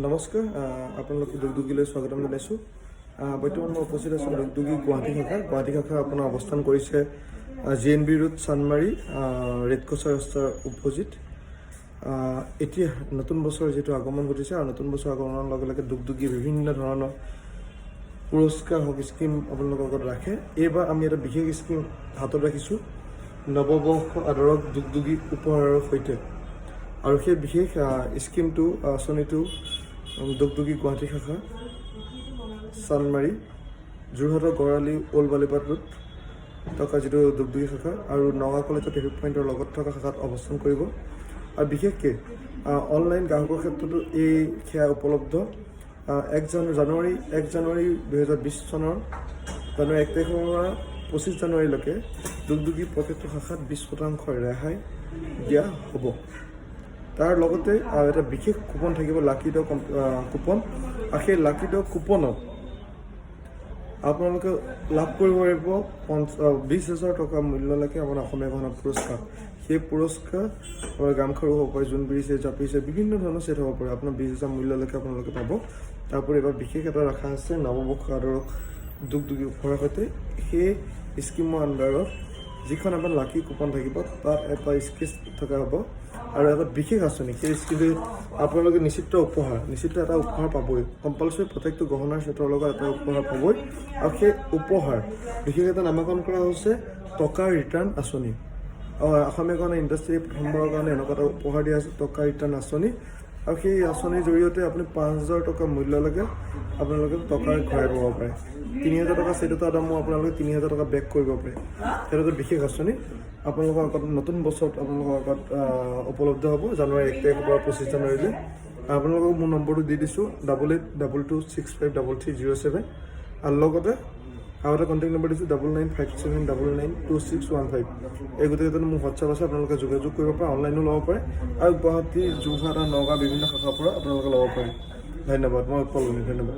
নমস্কাৰ আপোনালোকক দুগদুগীলৈ স্বাগতম জনাইছোঁ। বৰ্তমান মই উপস্থিত আছোঁ দুগদুগী গুৱাহাটী শাখা আপোনাৰ অৱস্থান কৰিছে GNB ৰোড চানমাৰী ৰেড ক্ৰছৰ ৰাস্তাৰ অপজিট। এতিয়া নতুন বছৰ যিহেতু আগমন ঘটিছে আৰু নতুন বছৰ আগমনৰ লগে লগে দুগদুগী বিভিন্ন ধৰণৰ পুৰস্কাৰ হওক স্কিম আপোনালোকৰ লগত ৰাখে। এইবাৰ আমি এটা বিশেষ স্কিম হাতত ৰাখিছোঁ নৱবৰ্ষ আদৰক দুগদুগী উপহাৰৰ সৈতে, আৰু সেই বিশেষ স্কিমটো আঁচনিটো দুগদুগী গুৱাহাটী শাখা চানমাৰী যোৰহাটৰ গড়ালি অল্ড বালিপাট ৰোড থকা যিটো দুগদুগী শাখা আৰু নগাঁও কলেজৰ ট্ৰেফিক পইণ্টৰ লগত থকা শাখাত অৱস্থান কৰিব। আৰু বিশেষকৈ অনলাইন গ্ৰাহকৰ ক্ষেত্ৰতো এই সেৱা উপলব্ধ। 1 জানুৱাৰী 2020 চনৰ জানুৱাৰী 1 তাৰিখৰ পৰা 25 জানুৱাৰীলৈকে দুগদুগী প্ৰত্যেকটো শাখাত 20% ৰেহাই দিয়া হ'ব। তাৰ লগতে এটা বিশেষ কুপন থাকিব, লাকি ড কুপন, আৰু সেই লাকি ড কুপনত আপোনালোকে লাভ কৰিব পাৰিব 20,000 টকা মূল্যলৈকে আপোনাৰ অসমীয়া গহনা পুৰস্কাৰ। সেই পুৰস্কাৰ আপোনাৰ গামখাৰু হ'ব পাৰে, জোনবিৰি ছেট, জাপি ছেট, বিভিন্ন ধৰণৰ ছেট হ'ব পাৰে। আপোনাৰ 20,000 মূল্যলৈকে আপোনালোকে পাব। তাৰোপৰি এবাৰ বিশেষ এটা ৰখা আছে নৱবৰ্ষ আদৰক দুগদুগী উপহাৰৰ সৈতে। সেই স্কিমৰ আণ্ডাৰত যিখন আপোনাৰ লাকি কুপন থাকিব তাত এটা স্কেচ থকা হ'ব আৰু এটা বিশেষ আঁচনি। সেই স্কিমে আপোনালোকে নিশ্চিত এটা উপহাৰ পাবই। কম্পালচৰি প্ৰত্যেকটো গহনাৰ ছেটৰ লগত এটা উপহাৰ পাবই। আৰু সেই উপহাৰ বিশেষ এটা নামাকৰণ কৰা হৈছে টকা ৰিটাৰ্ণ আঁচনি। অসমীয়া গহনা ইণ্ডাষ্ট্ৰীয়ে প্ৰথমবাৰৰ কাৰণে এনেকুৱা এটা উপহাৰ দিয়া আছে, টকা ৰিটাৰ্ণ আঁচনি। আৰু সেই আঁচনিৰ জৰিয়তে আপুনি 5,000 টকা মূল্যলৈকে আপোনালোকে টকা ঘূৰাই পাব পাৰে। 3,000 টকা ছেট এটা দামো আপোনালোকে 3,000 টকা বেক কৰিব পাৰে। সেইটো এটা বিশেষ আঁচনি আপোনালোকৰ আগত নতুন বছৰত আপোনালোকৰ আগত উপলব্ধ হ'ব জানুৱাৰী 1 তাৰিখৰ পৰা 25 জানুৱাৰীলৈ। আপোনালোকক মোৰ নম্বৰটো দি দিছোঁ 8822653307, আৰু লগতে আৰু এটা কণ্টেক্ট নম্বৰ দিছোঁ 9957992615। এই গোটেইকেইটাত মোৰ হোৱাটছআপ আছে, আপোনালোকে যোগাযোগ কৰিব পাৰে, অনলাইনো ল'ব পাৰে, আৰু গুৱাহাটী, যোৰহাট আৰু নগাঁও বিভিন্ন শাখাৰ পৰা আপোনালোকে ল'ব পাৰে। ধন্যবাদ। মই উৎপল, ধন্যবাদ।